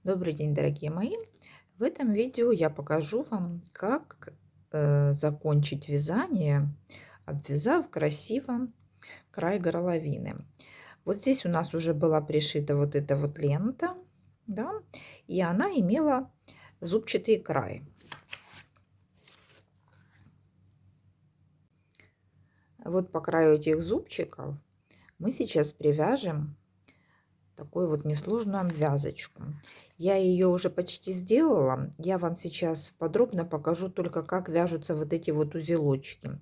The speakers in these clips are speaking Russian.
Добрый день, дорогие мои! В этом видео я покажу вам, как закончить вязание, обвязав красиво край горловины. Вот здесь у нас уже была пришита вот эта вот лента, да, и она имела зубчатый край. Вот по краю этих зубчиков мы сейчас привяжем такую вот несложную обвязочку. Я ее уже почти сделала. Я вам сейчас подробно покажу только, как вяжутся вот эти вот узелочки.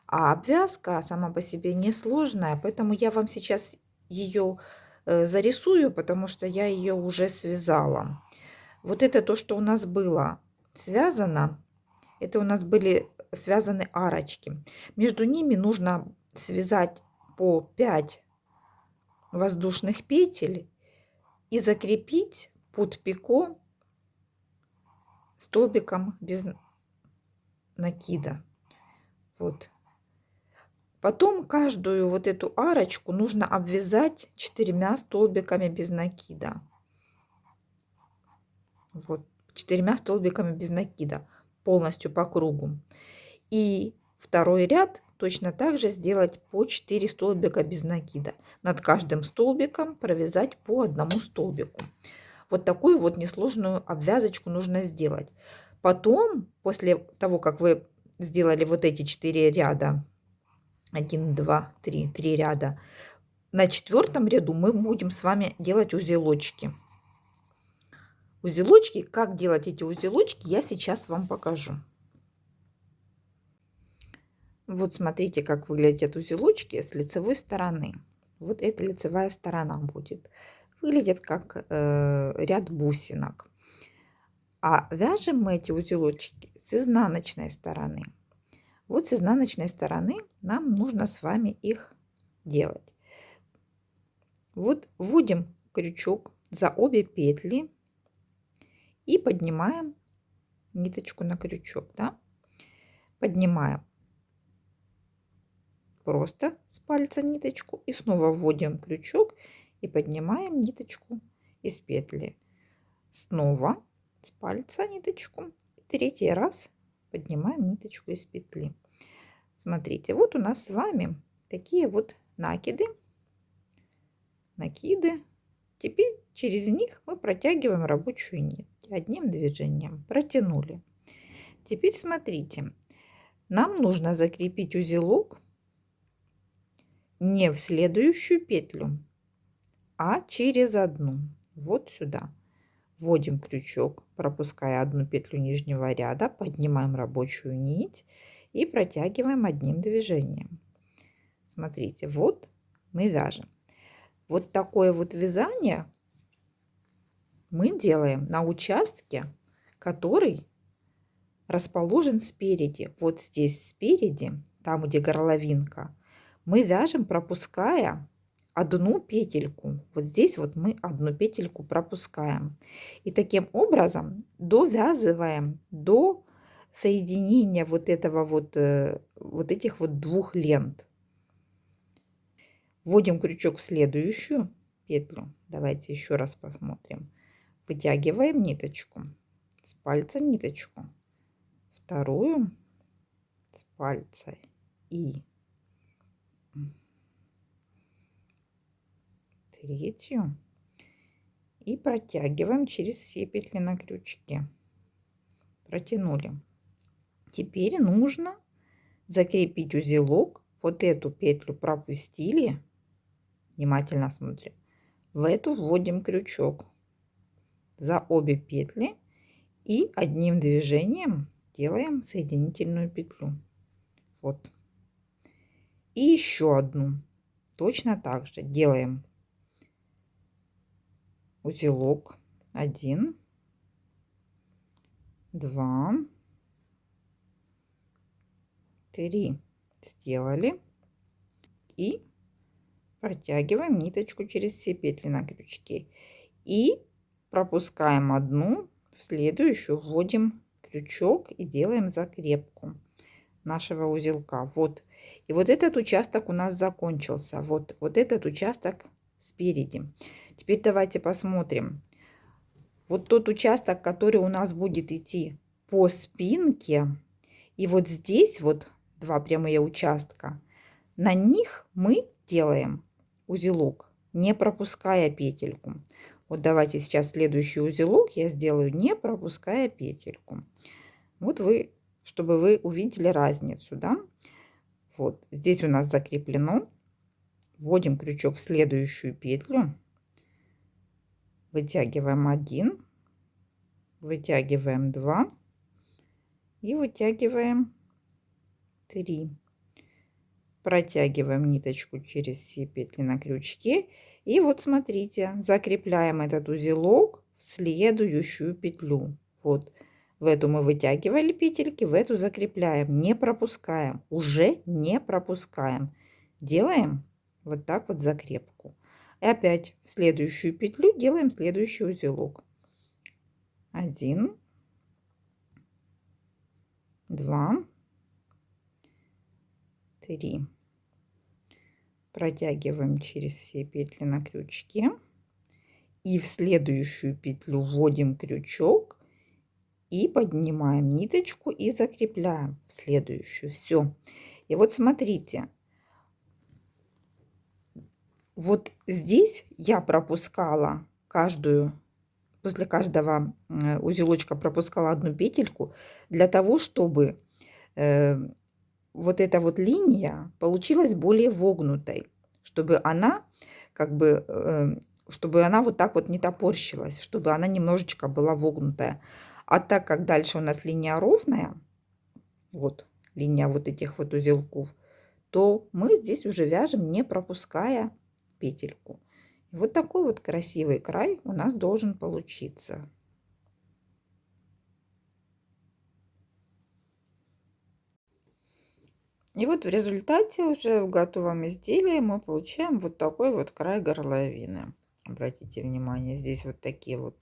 А обвязка сама по себе несложная, поэтому я вам сейчас ее зарисую, потому что я ее уже связала. Вот это то, что у нас было связано, это у нас были связаны арочки. Между ними нужно связать по 5 воздушных петель и закрепить под пико столбиком без накида. Вот. Потом каждую вот эту арочку нужно обвязать 4 столбиками без накида. Вот, 4 столбиками без накида полностью по кругу. И второй ряд точно так же сделать по 4 столбика без накида. Над каждым столбиком провязать по одному столбику. Вот такую вот несложную обвязочку нужно сделать. Потом, после того, как вы сделали вот эти 4 ряда, 1, 2, 3, 3 ряда, на 4-м ряду мы будем с вами делать узелочки. Узелочки, как делать эти узелочки, я сейчас вам покажу. Вот смотрите, как выглядят узелочки с лицевой стороны. Вот эта лицевая сторона будет. Выглядит как ряд бусинок. А вяжем мы эти узелочки с изнаночной стороны. Вот с изнаночной стороны нам нужно с вами их делать. Вот вводим крючок за обе петли и поднимаем ниточку на крючок, да? Поднимаем просто с пальца ниточку и снова вводим крючок и поднимаем ниточку из петли. Снова с пальца ниточку. И 3-й раз поднимаем ниточку из петли. Смотрите, вот у нас с вами такие вот накиды. Теперь через них мы протягиваем рабочую нить. Одним движением протянули. Теперь смотрите, нам нужно закрепить узелок не в следующую петлю, а через одну. Вот сюда. Вводим крючок, пропуская одну петлю нижнего ряда, поднимаем рабочую нить и протягиваем одним движением. Смотрите, вот мы вяжем. Вот такое вот вязание мы делаем на участке, который расположен спереди. Вот здесь спереди, там где горловинка, мы вяжем, пропуская одну петельку. Вот здесь вот мы одну петельку пропускаем. И таким образом довязываем до соединения вот этого вот этих вот двух лент. Вводим крючок в следующую петлю. Давайте еще раз посмотрим. Вытягиваем ниточку с пальца, ниточку, вторую с пальца и третью, и протягиваем через все петли на крючке. Протянули. Теперь нужно закрепить узелок. Вот эту петлю пропустили. Внимательно смотрим. В эту вводим крючок за обе петли и одним движением делаем соединительную петлю. Вот. И еще одну. Точно так же делаем узелок. 1, 2, 3. Сделали. И протягиваем ниточку через все петли на крючке. И пропускаем одну, в следующую вводим крючок и делаем закрепку нашего узелка. Вот. И вот этот участок у нас закончился. Вот этот участок спереди. Теперь давайте посмотрим. вот тот участок, который у нас будет идти по спинке, и вот здесь вот 2 прямые участка, на них мы делаем узелок, не пропуская петельку. Вот давайте сейчас следующий узелок я сделаю, не пропуская петельку. Вот вы, чтобы вы увидели разницу, да? Вот здесь у нас закреплено. Вводим крючок в следующую петлю, вытягиваем 1, вытягиваем 2 и вытягиваем 3. Протягиваем ниточку через все петли на крючке. И вот смотрите, закрепляем этот узелок в следующую петлю. Вот в эту мы вытягивали петельки, в эту закрепляем, не пропускаем, уже не пропускаем. Делаем вот так вот закрепку. И опять в следующую петлю делаем следующий узелок. 1, 2, 3. Протягиваем через все петли на крючке. И в следующую петлю вводим крючок и поднимаем ниточку и закрепляем в следующую. Все. И вот смотрите. Вот здесь я пропускала после каждого узелочка пропускала одну петельку для того, чтобы вот эта вот линия получилась более вогнутой, чтобы она чтобы она вот так вот не топорщилась, чтобы она немножечко была вогнутая. А так как дальше у нас линия ровная, вот линия вот этих вот узелков, то мы здесь уже вяжем, не пропуская петельку. И вот такой вот красивый край у нас должен получиться. И вот в результате уже в готовом изделии мы получаем вот такой вот край горловины. Обратите внимание, здесь вот такие вот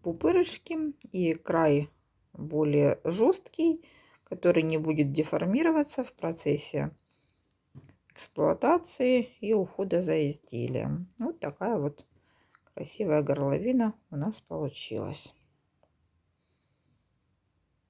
пупырышки и край более жесткий, который не будет деформироваться в процессе эксплуатации и ухода за изделием. Вот такая вот красивая горловина у нас получилась.